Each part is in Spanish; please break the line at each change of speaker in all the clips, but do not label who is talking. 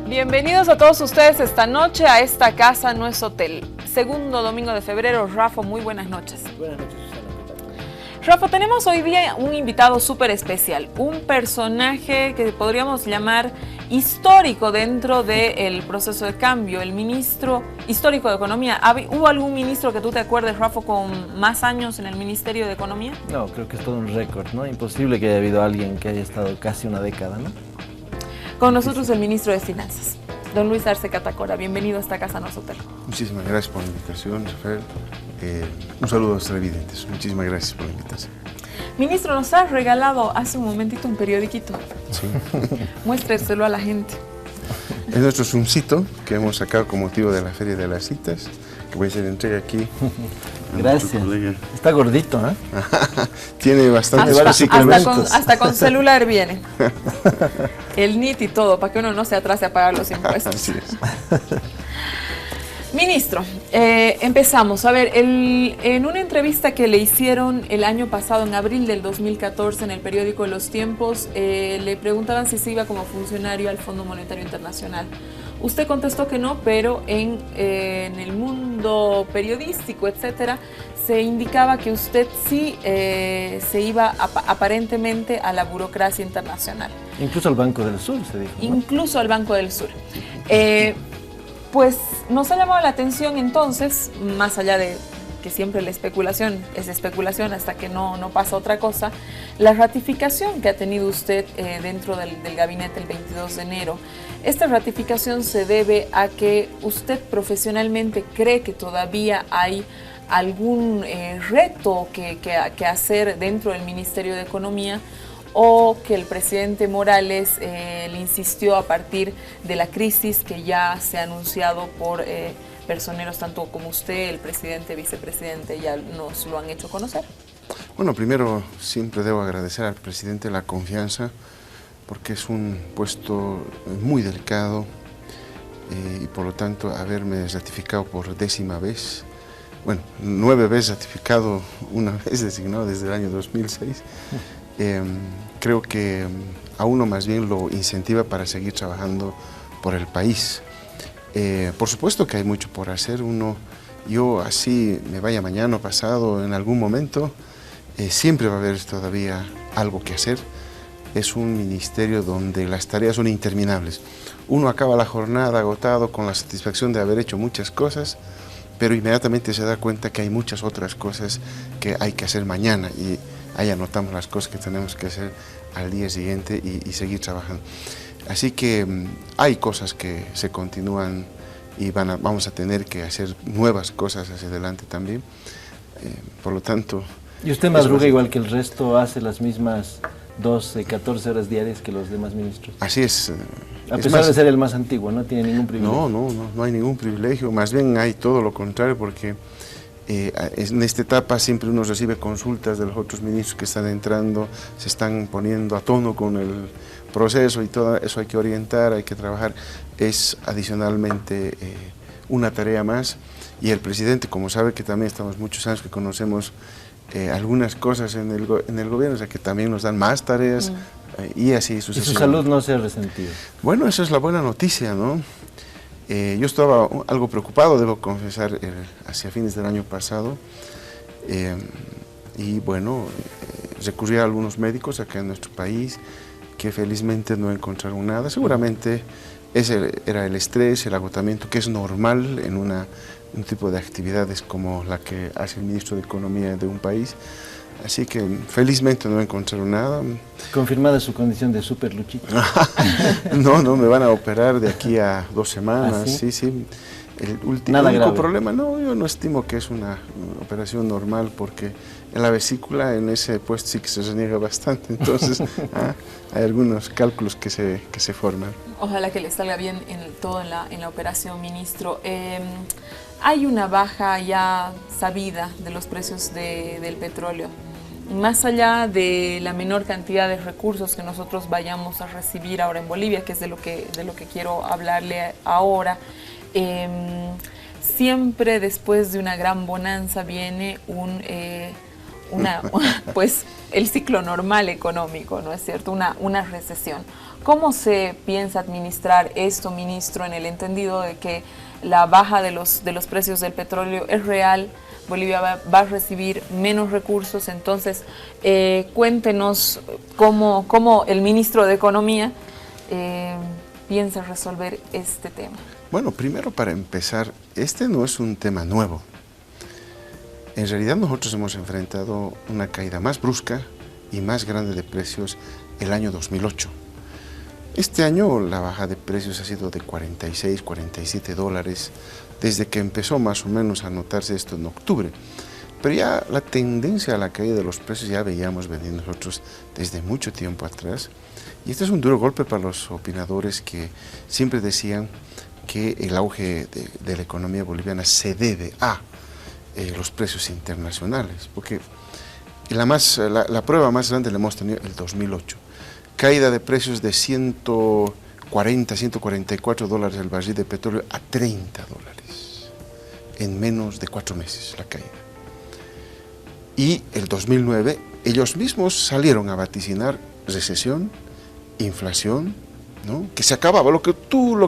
Bienvenidos a todos ustedes esta noche a esta casa, no es hotel. Segundo domingo de febrero. Rafa, muy buenas noches.
Buenas noches, Susana.
Rafa, tenemos hoy día un invitado súper especial, un personaje que podríamos llamar histórico dentro del proceso de cambio, el ministro histórico de Economía. ¿Hubo algún ministro que tú te acuerdes, Rafa, con más años en el Ministerio de Economía?
No, creo que es todo un récord, ¿no? Imposible que haya habido alguien que haya estado casi una década, ¿no?
Con nosotros el ministro de Finanzas, don Luis Arce Catacora. Bienvenido a esta casa, no es hotel.
Muchísimas gracias por la invitación, Rafael. Un saludo a los televidentes. Muchísimas gracias por la invitación.
Ministro, nos has regalado hace un momentito un periodiquito.
Sí.
Muéstreselo a la gente.
Es nuestro zoomcito que hemos sacado con motivo de la Feria de las Citas, que voy a hacer entrega aquí.
Gracias. Está gordito, ¿eh?
Tiene bastantes
hasta con celular viene. El NIT y todo, para que uno no se atrase a pagar los impuestos.
Así es.
Ministro, empezamos. A ver, en una entrevista que le hicieron el año pasado, en abril del 2014, en el periódico Los Tiempos, le preguntaban si se iba como funcionario al Fondo Monetario Internacional. Usted contestó que no, pero en el mundo periodístico, etcétera, se indicaba que usted sí se iba aparentemente a la burocracia internacional.
Incluso al Banco del Sur, se dijo, ¿no?
Incluso al Banco del Sur. Pues nos ha llamado la atención entonces, más allá de que siempre la especulación es especulación hasta que no pasa otra cosa, la ratificación que ha tenido usted dentro del gabinete el 22 de enero. Esta ratificación se debe a que usted profesionalmente cree que todavía hay algún reto que hacer dentro del Ministerio de Economía, o que el presidente Morales le insistió a partir de la crisis que ya se ha anunciado por personeros tanto como usted, el presidente, vicepresidente, ya nos lo han hecho conocer.
Bueno, primero siempre debo agradecer al presidente la confianza, porque es un puesto muy delicado y por lo tanto haberme ratificado por 10ª vez, bueno, 9 veces ratificado, una vez designado desde el año 2006, creo que a uno más bien lo incentiva para seguir trabajando por el país. Por supuesto que hay mucho por hacer. Yo así me vaya mañana o pasado en algún momento, siempre va a haber todavía algo que hacer. Es un ministerio donde las tareas son interminables. Uno acaba la jornada agotado con la satisfacción de haber hecho muchas cosas, pero inmediatamente se da cuenta que hay muchas otras cosas que hay que hacer mañana y ahí anotamos las cosas que tenemos que hacer al día siguiente y seguir trabajando. Así que hay cosas que se continúan y vamos a tener que hacer nuevas cosas hacia adelante también. Por lo tanto...
¿Y usted madruga igual que el resto, hace las mismas 12, 14 horas diarias que los demás ministros?
Así es.
A pesar de ser el más antiguo, no tiene ningún privilegio.
No hay ningún privilegio, más bien hay todo lo contrario, porque en esta etapa siempre uno recibe consultas de los otros ministros que están entrando, se están poniendo a tono con el proceso y todo eso hay que orientar, hay que trabajar. Es adicionalmente una tarea más, y el presidente, como sabe que también estamos muchos años que conocemos algunas cosas en el gobierno, o sea que también nos dan más tareas y así sucesivamente.
¿Y su salud no se ha resentido? Bueno,
esa es la buena noticia, ¿no? Yo estaba algo preocupado, debo confesar, hacia fines del año pasado, y bueno, recurrí a algunos médicos acá en nuestro país, que felizmente no encontraron nada. Seguramente ese era el estrés, el agotamiento, que es normal en un tipo de actividades como la que hace el ministro de Economía de un país. Así que felizmente no encontraron nada.
¿Confirmada su condición de super Luchito?
No, me van a operar de aquí a 2 semanas. ¿Ah, sí? Sí. El único problema, yo no estimo que es una operación normal, porque en la vesícula, en ese puesto sí que se reniega bastante, entonces hay algunos cálculos que se forman.
Ojalá que le salga bien todo en la operación, ministro. Hay una baja ya sabida de los precios del petróleo. Más allá de la menor cantidad de recursos que nosotros vayamos a recibir ahora en Bolivia, que es de lo que quiero hablarle ahora, siempre después de una gran bonanza viene pues el ciclo normal económico, ¿no es cierto? Una recesión. ¿Cómo se piensa administrar esto, ministro, en el entendido de que la baja de los precios del petróleo es real? Bolivia va a recibir menos recursos, entonces cuéntenos cómo el ministro de Economía piensa resolver este tema.
Bueno, primero para empezar, este no es un tema nuevo. En realidad nosotros hemos enfrentado una caída más brusca y más grande de precios el año 2008. Este año la baja de precios ha sido de 46, 47 dólares, desde que empezó más o menos a notarse esto en octubre. Pero ya la tendencia a la caída de los precios ya veíamos venir nosotros desde mucho tiempo atrás. Y este es un duro golpe para los opinadores que siempre decían que el auge de la economía boliviana se debe a los precios internacionales, porque la prueba más grande la hemos tenido el 2008. Caída de precios de 140, 144 dólares el barril de petróleo a 30 dólares en menos de 4 meses la caída. Y el 2009 ellos mismos salieron a vaticinar recesión, inflación, ¿no? Que se acababa, lo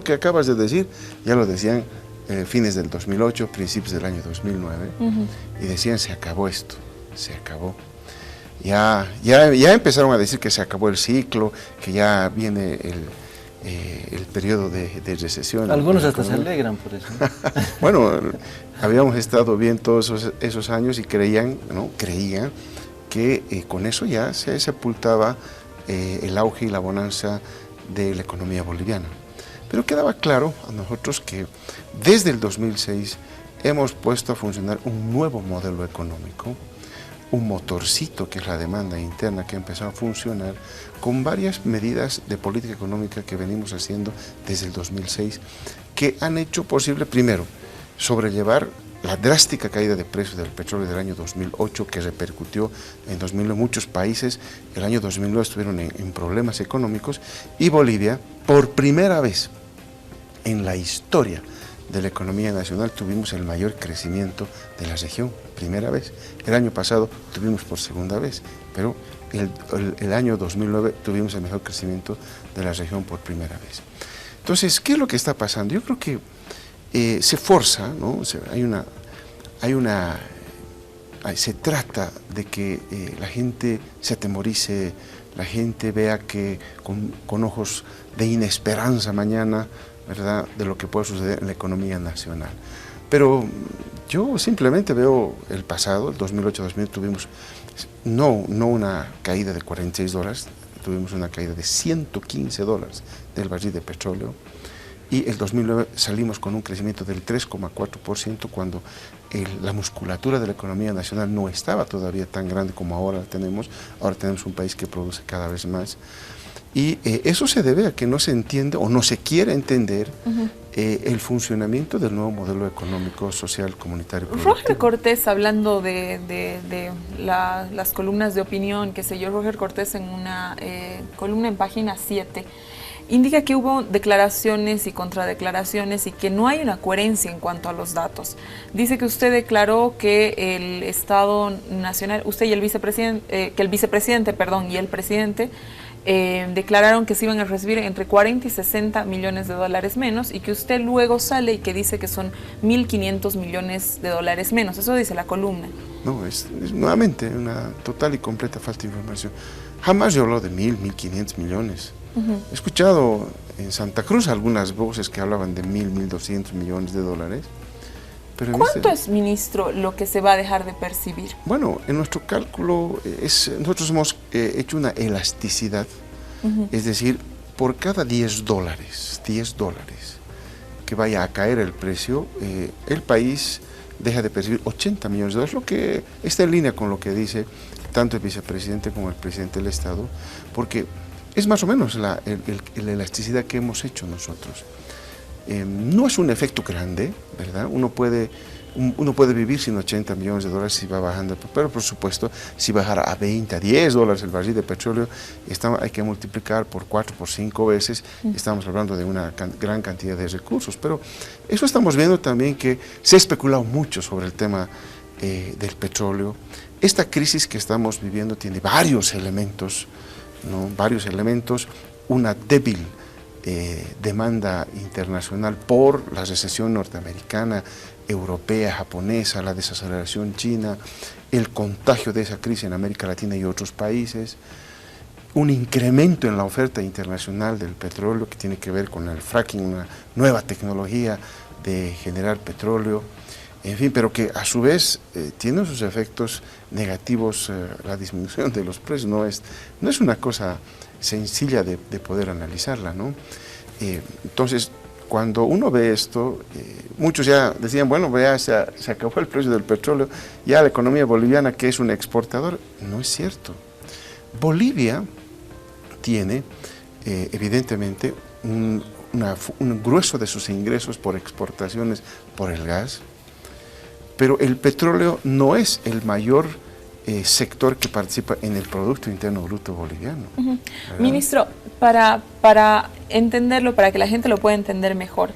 que acabas de decir, ya lo decían fines del 2008, principios del año 2009, y decían se acabó esto, se acabó. Ya empezaron a decir que se acabó el ciclo, que ya viene el periodo de recesión.
Algunos hasta se alegran por eso.
Bueno, habíamos estado bien todos esos años y creían que con eso ya se sepultaba el auge y la bonanza de la economía boliviana. Pero quedaba claro a nosotros que desde el 2006 hemos puesto a funcionar un nuevo modelo económico, un motorcito que es la demanda interna que ha empezado a funcionar con varias medidas de política económica que venimos haciendo desde el 2006 que han hecho posible, primero, sobrellevar la drástica caída de precios del petróleo del año 2008 que repercutió en 2009. Muchos países el año 2009 estuvieron en problemas económicos y Bolivia, por primera vez en la historia de la economía nacional, tuvimos el mayor crecimiento de la región, primera vez. El año pasado tuvimos por segunda vez, pero el año 2009 tuvimos el mejor crecimiento de la región por primera vez. Entonces, ¿qué es lo que está pasando? Yo creo que se forza, ¿no? Se trata de que la gente se atemorice, la gente vea que con ojos de inesperanza mañana, ¿verdad?, de lo que puede suceder en la economía nacional. Pero yo simplemente veo el pasado, el 2008-2009 tuvimos no una caída de 46 dólares, tuvimos una caída de 115 dólares del barril de petróleo, y el 2009 salimos con un crecimiento del 3,4% cuando la musculatura de la economía nacional no estaba todavía tan grande como ahora tenemos un país que produce cada vez más. Y eso se debe a que no se entiende o no se quiere entender el funcionamiento del nuevo modelo económico, social, comunitario.
Roger Cortés, hablando de las columnas de opinión, qué sé yo, Roger Cortés en una columna en página 7, indica que hubo declaraciones y contradeclaraciones y que no hay una coherencia en cuanto a los datos. Dice que usted declaró que el Estado Nacional, usted y el vicepresidente, que el vicepresidente, y el presidente declararon que se iban a recibir entre 40 y 60 millones de dólares menos, y que usted luego sale y que dice que son 1.500 millones de dólares menos. Eso dice la columna.
No, es nuevamente una total y completa falta de información. Jamás yo hablo de 1.500 millones. He escuchado en Santa Cruz algunas voces que hablaban de 1.200 millones de dólares. Pero
¿cuánto es, ministro, lo que se va a dejar de percibir?
Bueno, en nuestro cálculo, nosotros hemos hecho una elasticidad, es decir, por cada 10 dólares que vaya a caer el precio, el país deja de percibir 80 millones de dólares, lo que está en línea con lo que dice tanto el vicepresidente como el presidente del Estado, porque es más o menos la elasticidad que hemos hecho nosotros. No es un efecto grande, ¿verdad? Uno puede vivir sin 80 millones de dólares si va bajando, pero por supuesto, si bajara a 20, a 10 dólares el barril de petróleo, hay que multiplicar por 4, por 5 veces, estamos hablando de una gran cantidad de recursos. Pero eso estamos viendo también, que se ha especulado mucho sobre el tema del petróleo. Esta crisis que estamos viviendo tiene varios elementos, ¿no? Varios elementos, una débil demanda internacional por la recesión norteamericana, europea, japonesa, la desaceleración china, el contagio de esa crisis en América Latina y otros países, un incremento en la oferta internacional del petróleo que tiene que ver con el fracking, una nueva tecnología de generar petróleo, en fin, pero que a su vez tiene sus efectos negativos, la disminución de los precios, no es una cosa sencilla de poder analizarla, ¿no? Entonces, cuando uno ve esto, muchos ya decían, bueno, ya se acabó el precio del petróleo, ya la economía boliviana, que es un exportador, no es cierto. Bolivia tiene, evidentemente, un grueso de sus ingresos por exportaciones por el gas, pero el petróleo no es el mayor sector que participa en el Producto Interno Bruto boliviano.
Ministro, para entenderlo, para que la gente lo pueda entender mejor,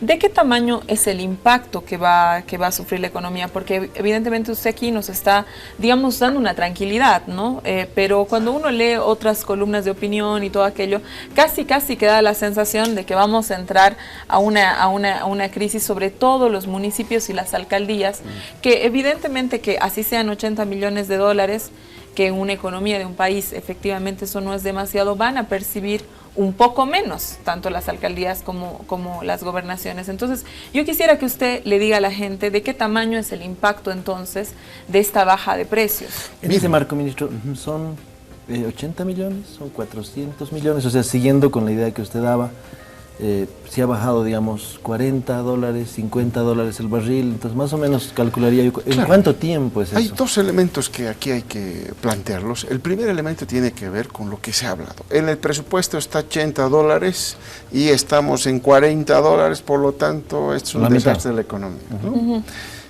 ¿de qué tamaño es el impacto que va a sufrir la economía? Porque evidentemente usted aquí nos está, digamos, dando una tranquilidad, ¿no? Pero cuando uno lee otras columnas de opinión y todo aquello, casi queda la sensación de que vamos a entrar a una crisis sobre todos los municipios y las alcaldías, que evidentemente que así sean 80 millones de dólares, que en una economía de un país efectivamente eso no es demasiado, van a percibir un poco menos, tanto las alcaldías como las gobernaciones. Entonces, yo quisiera que usted le diga a la gente de qué tamaño es el impacto entonces de esta baja de precios.
En ese marco, ministro, son 80 millones, son 400 millones, o sea, siguiendo con la idea que usted daba, si ha bajado, digamos, $40, $50 el barril, entonces más o menos calcularía yo, ¿en cuánto tiempo es eso?
Hay dos elementos que aquí hay que plantearlos. El primer elemento tiene que ver con lo que se ha hablado. En el presupuesto está $80 y estamos en $40, por lo tanto, esto es un desastre de la economía, ¿no?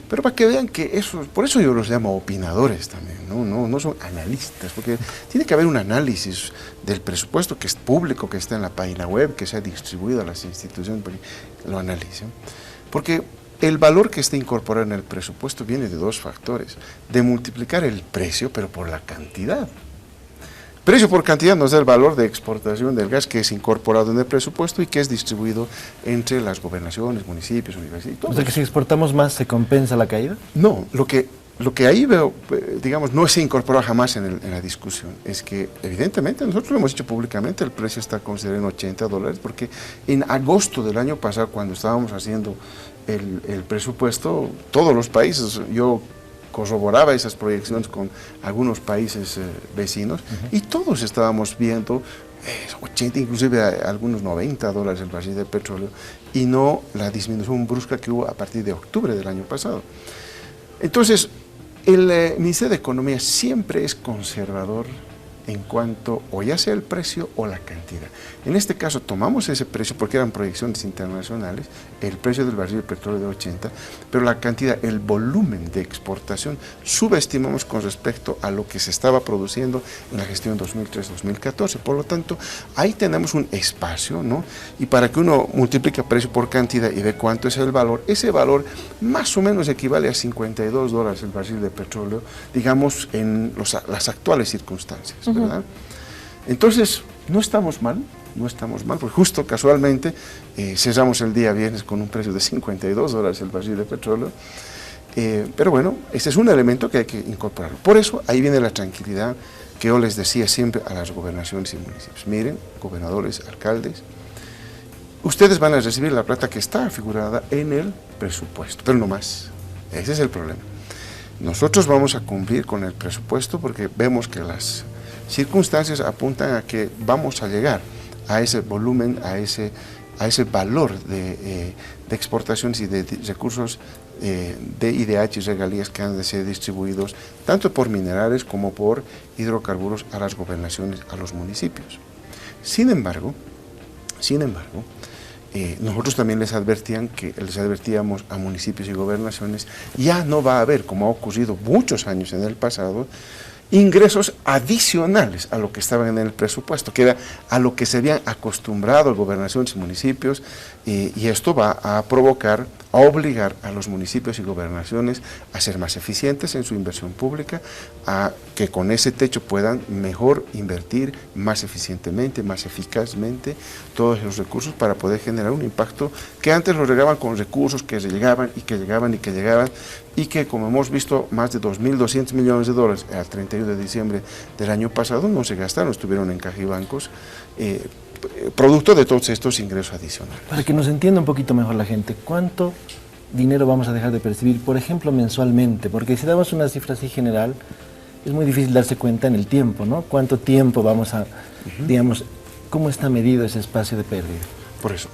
Pero para que vean que eso, por eso yo los llamo opinadores también, no son analistas, porque tiene que haber un análisis del presupuesto que es público, que está en la página web, que se ha distribuido a las instituciones para que lo analicen. Porque el valor que está incorporado en el presupuesto viene de dos factores: de multiplicar el precio, pero por la cantidad. Precio por cantidad nos da el valor de exportación del gas que es incorporado en el presupuesto y que es distribuido entre las gobernaciones, municipios, universidades.
O sea que si exportamos más, ¿se compensa la caída?
No, lo que ahí veo, digamos, no se incorporó jamás en la discusión, es que evidentemente nosotros lo hemos dicho públicamente, el precio está considerado en $80, porque en agosto del año pasado, cuando estábamos haciendo el presupuesto, todos los países, yo corroboraba esas proyecciones con algunos países vecinos, y todos estábamos viendo 80, inclusive algunos $90 el barril de petróleo, y no la disminución brusca que hubo a partir de octubre del año pasado. Entonces, el Ministerio de Economía siempre es conservador en cuanto o ya sea el precio o la cantidad. En este caso tomamos ese precio porque eran proyecciones internacionales, el precio del barril de petróleo de 80, pero la cantidad, el volumen de exportación subestimamos con respecto a lo que se estaba produciendo en la gestión 2003-2014. Por lo tanto, ahí tenemos un espacio, ¿no? Y para que uno multiplique precio por cantidad y ve cuánto es el valor, ese valor más o menos equivale a $52 el barril de petróleo, digamos, en las actuales circunstancias, ¿verdad? Entonces, no estamos mal, porque justo casualmente cerramos el día viernes con un precio de $52 el barril de petróleo, pero bueno, ese es un elemento que hay que incorporar. Por eso, ahí viene la tranquilidad que yo les decía siempre a las gobernaciones y municipios. Miren, gobernadores, alcaldes, ustedes van a recibir la plata que está figurada en el presupuesto, pero no más. Ese es el problema. Nosotros vamos a cumplir con el presupuesto porque vemos que las circunstancias apuntan a que vamos a llegar a ese volumen, a ese valor de exportaciones y de recursos de IDH y regalías que han de ser distribuidos tanto por minerales como por hidrocarburos a las gobernaciones, a los municipios. Sin embargo, nosotros también les advertíamos a municipios y gobernaciones, ya no va a haber, como ha ocurrido muchos años en el pasado, ingresos adicionales a lo que estaban en el presupuesto, que era a lo que se habían acostumbrado gobernaciones y municipios, y esto va a provocar a obligar a los municipios y gobernaciones a ser más eficientes en su inversión pública, a que con ese techo puedan mejor invertir más eficientemente, más eficazmente todos los recursos para poder generar un impacto que antes lo regaban con recursos que llegaban y que llegaban y que llegaban, y que, como hemos visto, más de 2.200 millones de dólares al 31 de diciembre del año pasado no se gastaron, estuvieron en cajibancos, producto de todos estos ingresos adicionales.
Para que nos entienda un poquito mejor la gente, ¿cuánto dinero vamos a dejar de percibir, por ejemplo, mensualmente? Porque si damos una cifra así general, es muy difícil darse cuenta en el tiempo, ¿no? ¿Cuánto tiempo vamos a, digamos, cómo está medido ese espacio de pérdida?
Por eso,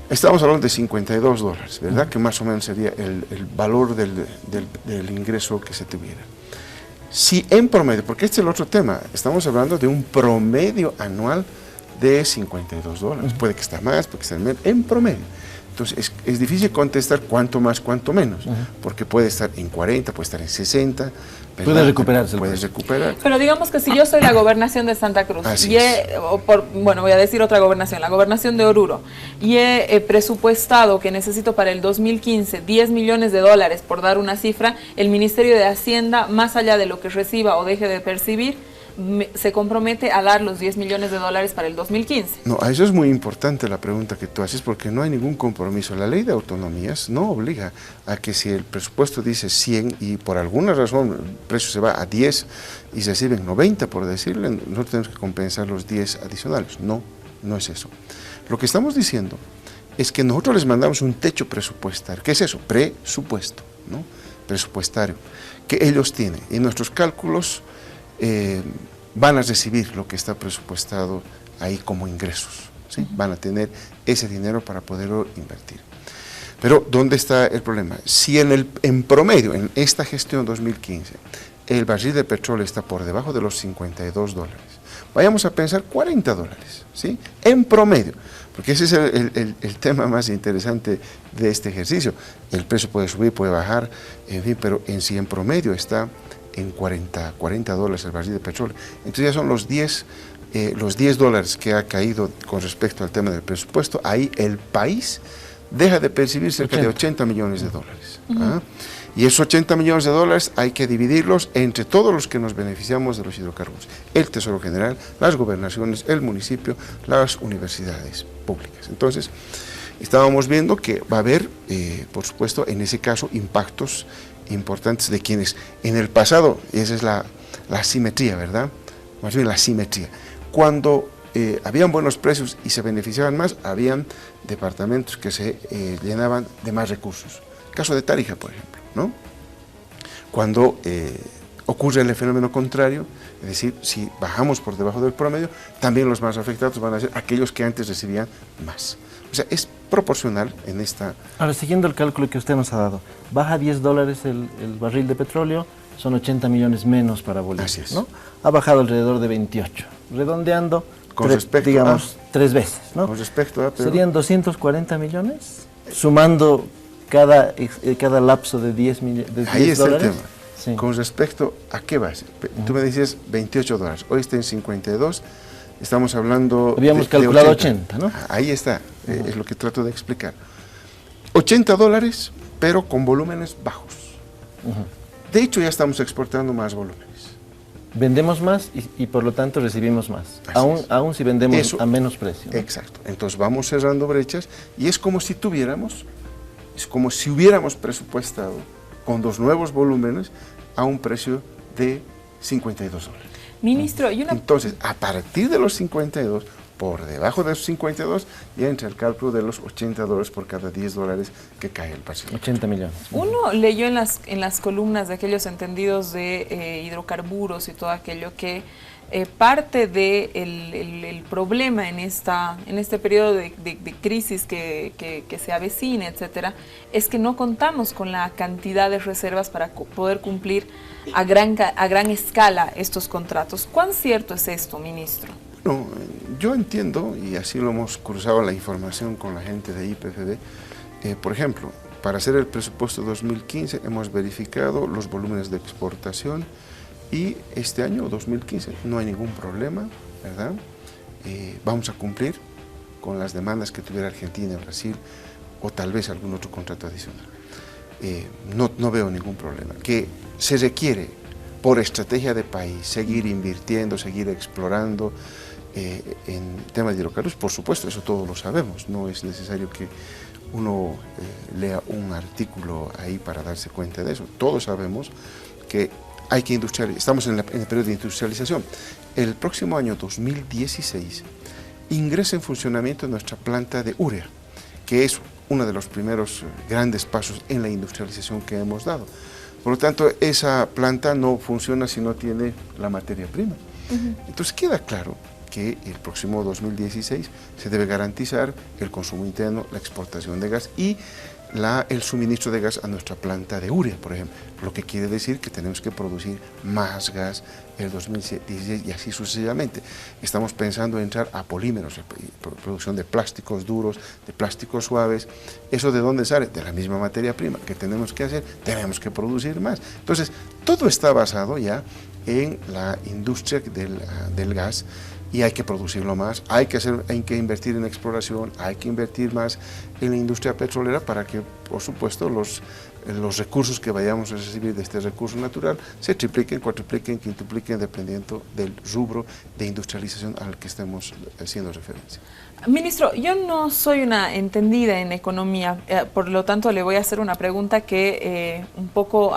estamos hablando de 52 dólares, ¿verdad? Que más o menos sería el valor del ingreso que se tuviera. Si en promedio, porque este es el otro tema, estamos hablando de un promedio anual de 52 dólares, puede que esté más, puede que esté menos, en promedio. Entonces es difícil contestar cuánto más, cuánto menos, porque puede estar en 40, puede estar en 60. ¿verdad?
Puede recuperarse.
Puede recuperar.
Pero digamos que si yo soy la gobernación de Santa Cruz, bueno, voy a decir otra gobernación, la gobernación de Oruro, y he presupuestado que necesito para el 2015 10 millones de dólares, por dar una cifra, el Ministerio de Hacienda, más allá de lo que reciba o deje de percibir, se compromete a dar los 10 millones de dólares para el 2015.
No, a eso es muy importante la pregunta que tú haces, porque no hay ningún compromiso. La ley de autonomías no obliga a que si el presupuesto dice 100 y por alguna razón el precio se va a 10 y se reciben 90, por decirle, nosotros tenemos que compensar los 10 adicionales. No, no es eso. Lo que estamos diciendo es que nosotros les mandamos un techo presupuestario. ¿Qué es eso? Presupuesto, ¿no? Presupuestario, que ellos tienen. Y nuestros cálculos van a recibir lo que está presupuestado ahí como ingresos, ¿sí? Van a tener ese dinero para poderlo invertir. Pero, ¿dónde está el problema? Si en promedio, en esta gestión 2015, el barril de petróleo está por debajo de los 52 dólares, vayamos a pensar 40 dólares, ¿sí? En promedio, porque ese es el tema más interesante de este ejercicio. El precio puede subir, puede bajar, en fin, pero en promedio está en 40 dólares el barril de petróleo. Entonces ya son los 10 dólares que ha caído con respecto al tema del presupuesto. Ahí el país deja de percibir cerca de 80 millones de dólares. Y esos 80 millones de dólares hay que dividirlos entre todos los que nos beneficiamos de los hidrocarburos: el Tesoro General, las gobernaciones, el municipio, las universidades públicas. Entonces, estábamos viendo que va a haber, por supuesto, en ese caso, impactos importantes de quienes en el pasado, y esa es la asimetría, ¿verdad? Más bien la simetría. Cuando habían buenos precios y se beneficiaban más, habían departamentos que se llenaban de más recursos. El caso de Tarija, por ejemplo, ¿no? Cuando ocurre el fenómeno contrario, es decir, si bajamos por debajo del promedio, también los más afectados van a ser aquellos que antes recibían más. O sea, es proporcional en esta...
Ahora, siguiendo el cálculo que usted nos ha dado, baja 10 dólares el barril de petróleo, son 80 millones menos para Bolivia,
Así es.
¿no? Ha bajado alrededor de 28, redondeando,
con respecto
digamos, 3 veces, ¿no?
Con respecto a... Pero...
¿Serían 240 millones? Sumando cada lapso de 10 dólares.
Ahí está el tema.
Sí.
Con respecto a qué base. Tú me decías 28 dólares, hoy está en 52, estamos hablando...
Habíamos calculado 80, ¿no?
Ahí está, es lo que trato de explicar. 80 dólares, pero con volúmenes bajos. De hecho, ya estamos exportando más volúmenes.
Vendemos más y por lo tanto recibimos más, aún si vendemos eso, a menos precio, ¿no?
Exacto. Entonces vamos cerrando brechas y es como si hubiéramos presupuestado con los nuevos volúmenes a un precio de 52 dólares.
Ministro,
Entonces, a partir de los 52, por debajo de los 52, ya entra el cálculo de los 80 dólares por cada 10 dólares que cae el barril.
80 millones.
Uno leyó en las columnas de aquellos entendidos de hidrocarburos y todo aquello que parte del problema en este periodo de crisis que se avecina, etcétera, es que no contamos con la cantidad de reservas para poder cumplir a gran escala estos contratos. ¿Cuán cierto es esto, ministro?
No, yo entiendo, y así lo hemos cruzado la información con la gente de IPFB, por ejemplo, para hacer el presupuesto 2015 hemos verificado los volúmenes de exportación y este año, 2015, no hay ningún problema, ¿verdad? Vamos a cumplir con las demandas que tuviera Argentina y Brasil o tal vez algún otro contrato adicional. No veo ningún problema. Que se requiere, por estrategia de país, seguir invirtiendo, seguir explorando en temas de hidrocarburos, por supuesto, eso todos lo sabemos, no es necesario que uno lea un artículo ahí para darse cuenta de eso. Todos sabemos que hay que industrializar, estamos en el periodo de industrialización. El próximo año 2016 ingresa en funcionamiento nuestra planta de urea, que es uno de los primeros grandes pasos en la industrialización que hemos dado. Por lo tanto, esa planta no funciona si no tiene la materia prima. Entonces queda claro que el próximo 2016 se debe garantizar el consumo interno, la exportación de gas y el suministro de gas a nuestra planta de urea, por ejemplo, lo que quiere decir que tenemos que producir más gas el 2016 y así sucesivamente. Estamos pensando en entrar a polímeros, producción de plásticos duros, de plásticos suaves. ¿Eso de dónde sale? De la misma materia prima. ¿Qué tenemos que hacer? Tenemos que producir más. Entonces, todo está basado ya en la industria del gas, y hay que producirlo más, hay que invertir en exploración, hay que invertir más en la industria petrolera para que, por supuesto, los recursos que vayamos a recibir de este recurso natural se tripliquen, cuatripliquen, quintupliquen, dependiendo del rubro de industrialización al que estemos haciendo referencia.
Ministro, yo no soy una entendida en economía, por lo tanto le voy a hacer una pregunta que un poco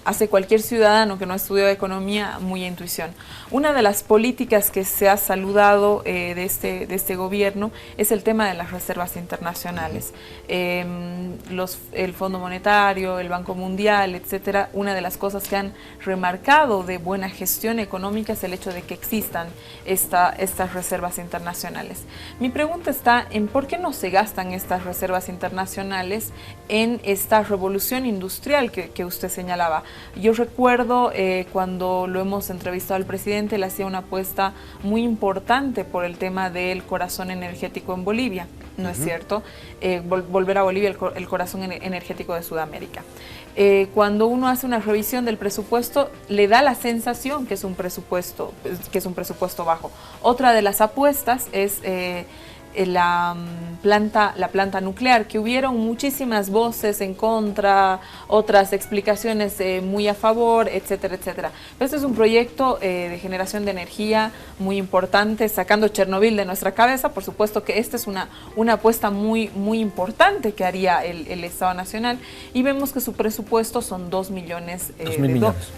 hace cualquier ciudadano que no estudió economía muy a intuición. Una de las políticas que se ha saludado de este gobierno es el tema de las reservas internacionales. El Fondo Monetario, el Banco Mundial, etcétera, una de las cosas que han remarcado de buena gestión económica es el hecho de que existan estas reservas internacionales. Mi pregunta está en por qué no se gastan estas reservas internacionales en esta revolución industrial que usted señalaba. Yo recuerdo cuando lo hemos entrevistado al presidente, le hacía una apuesta muy importante por el tema del corazón energético en Bolivia, ¿no es cierto? Volver a Bolivia el corazón energético de Sudamérica. Cuando uno hace una revisión del presupuesto, le da la sensación que es un presupuesto bajo. Otra de las apuestas es la planta nuclear, que hubieron muchísimas voces en contra, otras explicaciones muy a favor, etcétera, etcétera. Pero este es un proyecto de generación de energía muy importante, sacando Chernobyl de nuestra cabeza. Por supuesto que esta es una apuesta muy, muy importante que haría el Estado Nacional, y vemos que su presupuesto son 2 millones de dólares.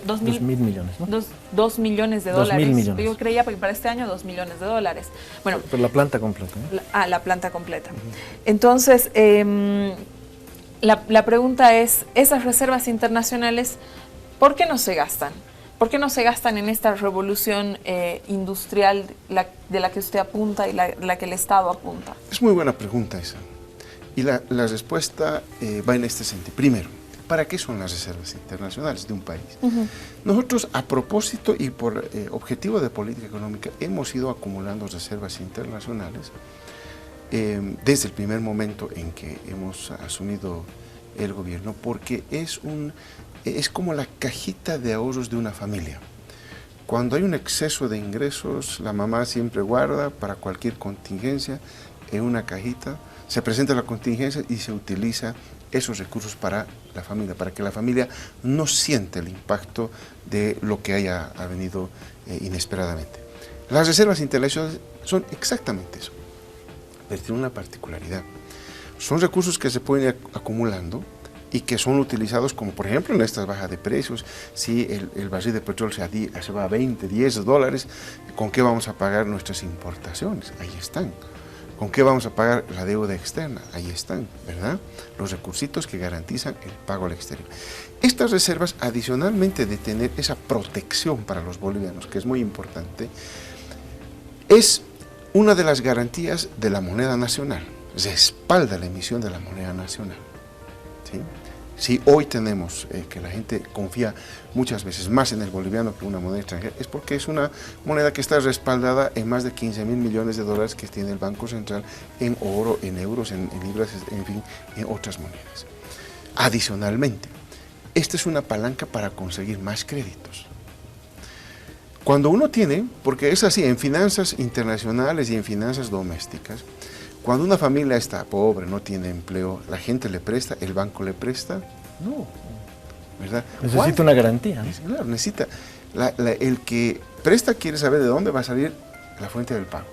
2 mil millones, ¿no? 2 millones de dólares.
2.000 millones.
Yo creía que para este año 2 millones de dólares. Bueno,
pero la planta completa, ¿no?
La planta completa. Entonces, la pregunta es, esas reservas internacionales, ¿por qué no se gastan? ¿Por qué no se gastan en esta revolución industrial de la que usted apunta y la que el Estado apunta?
Es muy buena pregunta esa. Y la respuesta va en este sentido. Primero, ¿para qué son las reservas internacionales de un país? Nosotros, a propósito y por objetivo de política económica, hemos ido acumulando reservas internacionales desde el primer momento en que hemos asumido el gobierno, porque es como la cajita de ahorros de una familia. Cuando hay un exceso de ingresos, la mamá siempre guarda para cualquier contingencia en una cajita, se presenta la contingencia y se utiliza esos recursos para la familia, para que la familia no sienta el impacto de lo que haya venido inesperadamente. Las reservas internacionales son exactamente eso, pero tienen una particularidad. Son recursos que se pueden ir acumulando y que son utilizados, como por ejemplo en estas bajas de precios. Si el barril de petróleo se va a 20, 10 dólares, ¿con qué vamos a pagar nuestras importaciones? Ahí están. ¿Con qué vamos a pagar la deuda externa? Ahí están, ¿verdad? Los recursitos que garantizan el pago al exterior. Estas reservas, adicionalmente de tener esa protección para los bolivianos, que es muy importante, es una de las garantías de la moneda nacional. Respalda la emisión de la moneda nacional, ¿sí? Si hoy tenemos que la gente confía muchas veces más en el boliviano que una moneda extranjera, es porque es una moneda que está respaldada en más de 15.000 millones de dólares que tiene el Banco Central en oro, en euros, en libras, en fin, en otras monedas. Adicionalmente, esta es una palanca para conseguir más créditos. Cuando uno tiene, porque es así en finanzas internacionales y en finanzas domésticas, Cuando una familia está pobre, no tiene empleo, la gente le presta, el banco le presta, no, ¿verdad?
Necesita una garantía, ¿no?
Claro, necesita. El que presta quiere saber de dónde va a salir la fuente del pago,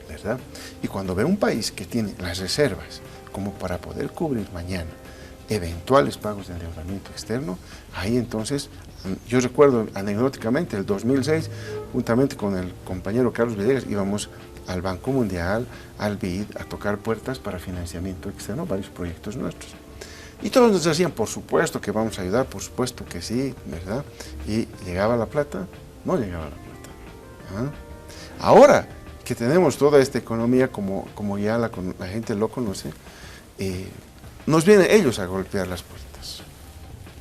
¿verdad? Y cuando ve un país que tiene las reservas como para poder cubrir mañana eventuales pagos de endeudamiento externo, ahí entonces, yo recuerdo anecdóticamente, el 2006, juntamente con el compañero Carlos Villegas, íbamos al Banco Mundial, al BID, a tocar puertas para financiamiento externo, varios proyectos nuestros. Y todos nos decían, por supuesto que vamos a ayudar, por supuesto que sí, ¿verdad? Y llegaba la plata, no llegaba la plata. ¿Ah? Ahora que tenemos toda esta economía, como ya la gente lo conoce, nos vienen ellos a golpear las puertas,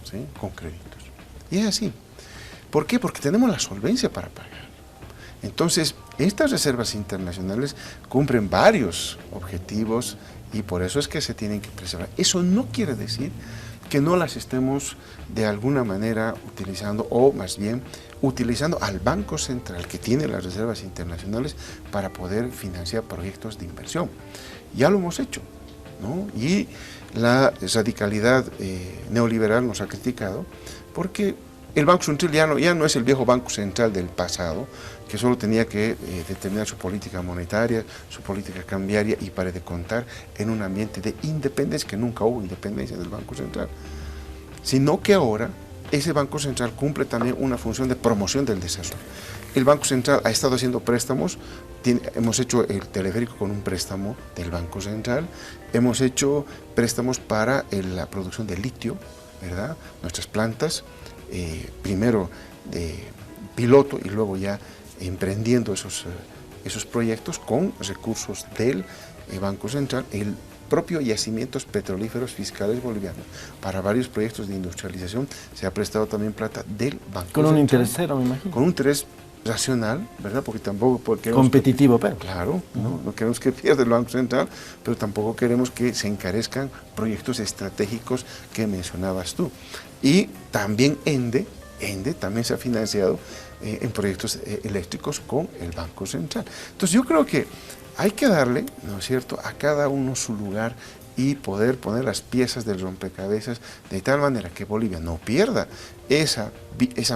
¿sí? Con créditos. Y es así. ¿Por qué? Porque tenemos la solvencia para pagar. Entonces, estas reservas internacionales cumplen varios objetivos y por eso es que se tienen que preservar. Eso no quiere decir que no las estemos de alguna manera utilizando, o más bien utilizando al Banco Central, que tiene las reservas internacionales, para poder financiar proyectos de inversión. Ya lo hemos hecho, ¿no? Y la radicalidad neoliberal nos ha criticado porque el Banco Central ya no es el viejo Banco Central del pasado, que solo tenía que determinar su política monetaria, su política cambiaria y para de contar en un ambiente de independencia, que nunca hubo independencia del Banco Central, sino que ahora ese Banco Central cumple también una función de promoción del desarrollo. El Banco Central ha estado haciendo préstamos, hemos hecho el teleférico con un préstamo del Banco Central, hemos hecho préstamos para la producción de litio, ¿verdad? Nuestras plantas, primero de piloto y luego ya emprendiendo esos proyectos con recursos del Banco Central, el propio yacimientos petrolíferos fiscales bolivianos. Para varios proyectos de industrialización se ha prestado también plata del Banco Central.
Con un interés cero, me imagino.
Con un interés racional, ¿verdad? Porque tampoco queremos
competitivo, pero
claro, no queremos que pierda el Banco Central, pero tampoco queremos que se encarezcan proyectos estratégicos que mencionabas tú. Y también ENDE también se ha financiado en proyectos eléctricos con el Banco Central. Entonces yo creo que hay que darle, ¿no es cierto?, a cada uno su lugar y poder poner las piezas del rompecabezas de tal manera que Bolivia no pierda esa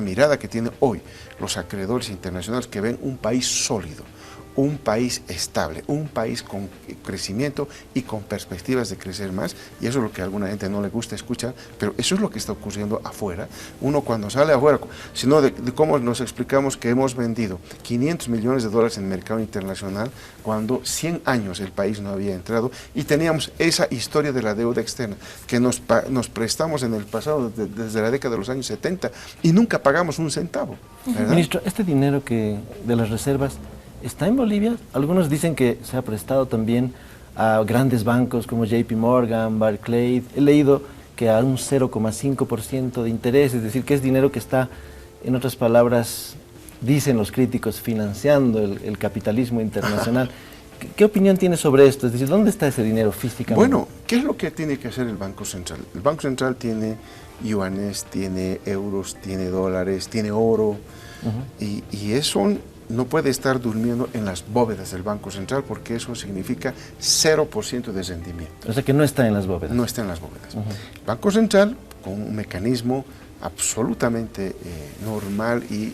mirada que tiene hoy los acreedores internacionales, que ven un país sólido, un país estable, un país con crecimiento y con perspectivas de crecer más, y eso es lo que a alguna gente no le gusta escuchar, pero eso es lo que está ocurriendo afuera. Uno cuando sale afuera, sino de cómo nos explicamos que hemos vendido $500 millones en el mercado internacional, cuando 100 años el país no había entrado, y teníamos esa historia de la deuda externa, que nos prestamos en el pasado, desde la década de los años 70, y nunca pagamos un centavo, ¿verdad?
Ministro, este dinero de las reservas, ¿está en Bolivia? Algunos dicen que se ha prestado también a grandes bancos como JP Morgan, Barclays. He leído que a un 0,5% de interés, es decir, que es dinero que está, en otras palabras, dicen los críticos, financiando el capitalismo internacional. ¿Qué opinión tiene sobre esto? Es decir, ¿dónde está ese dinero físicamente?
Bueno, ¿qué es lo que tiene que hacer el Banco Central? El Banco Central tiene yuanes, tiene euros, tiene dólares, tiene oro, y eso no puede estar durmiendo en las bóvedas del Banco Central, porque eso significa 0% de rendimiento.
O sea que no está en las bóvedas.
No está en las bóvedas. El Banco Central, con un mecanismo absolutamente normal y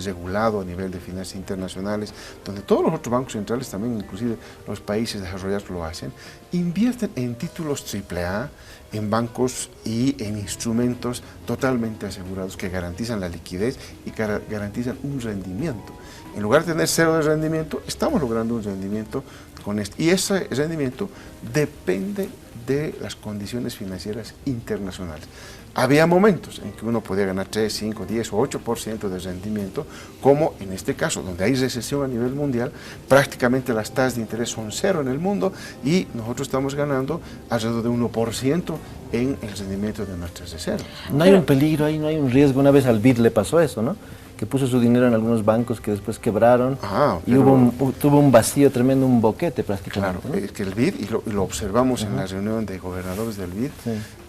regulado a nivel de finanzas internacionales, donde todos los otros bancos centrales, también inclusive los países desarrollados lo hacen, invierten en títulos AAA, en bancos y en instrumentos totalmente asegurados que garantizan la liquidez y garantizan un rendimiento. En lugar de tener 0 de rendimiento, estamos logrando un rendimiento con esto. Y ese rendimiento depende de las condiciones financieras internacionales. Había momentos en que uno podía ganar 3, 5, 10 o 8% de rendimiento, como en este caso, donde hay recesión a nivel mundial, prácticamente las tasas de interés son 0 en el mundo y nosotros estamos ganando alrededor de 1% en el rendimiento de nuestras reservas.
No hay un peligro ahí, no hay un riesgo. Una vez al BID le pasó eso, ¿no? Que puso su dinero en algunos bancos que después quebraron y tuvo un vacío tremendo, un boquete prácticamente.
Claro, ¿no? Es que el BID, y lo observamos en la reunión de gobernadores del BID,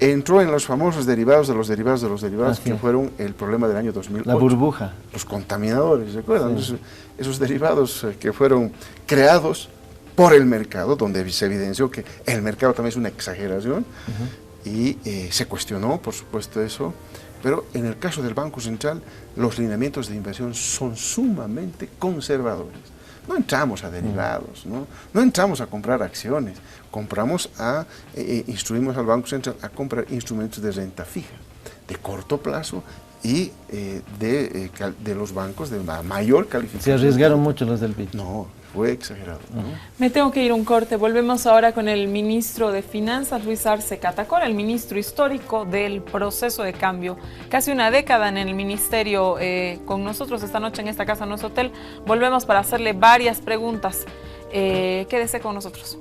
entró en los famosos derivados de los derivados de los derivados, que fueron el problema del año 2008.
La burbuja.
Los contaminadores, ¿recuerdan? Esos derivados que fueron creados por el mercado, donde se evidenció que el mercado también es una exageración, y se cuestionó, por supuesto, eso. Pero en el caso del Banco Central, los lineamientos de inversión son sumamente conservadores. No entramos a derivados, no entramos a comprar acciones, instruimos al Banco Central a comprar instrumentos de renta fija, de corto plazo y de los bancos de mayor calificación.
Se arriesgaron mucho los del BID.
No, fue exagerado, ¿no?
Me tengo que ir a un corte. Volvemos ahora con el ministro de Finanzas, Luis Arce Catacora, el ministro histórico del proceso de cambio. Casi una década en el ministerio con nosotros esta noche en esta casa, en nuestro hotel. Volvemos para hacerle varias preguntas. Quédese con nosotros.